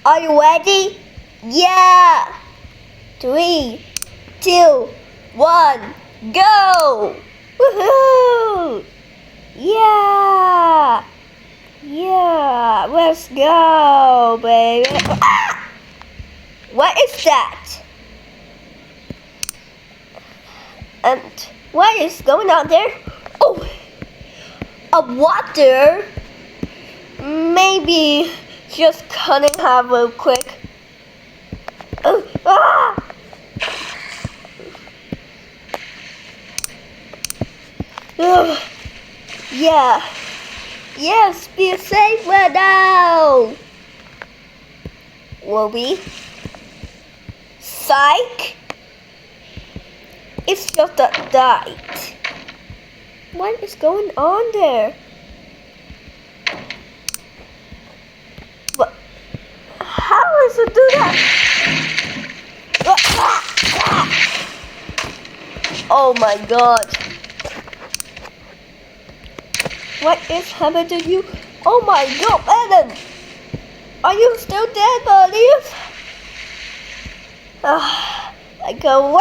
Are you ready? Yeah! 3, 2, 1, go! Woohoo! Yeah! Yeah! Let's go, baby! Ah! What is that? And what is going on there? Oh! A water? Maybe just cutting half real quick. Ah! Ugh. Yeah. Yes, be safe right now. Will we? Psych? It's just a diet. What is going on there? But how is it do that? Oh my god. What is happening to you? Oh my god, Adam! Are you still dead, buddy? I go.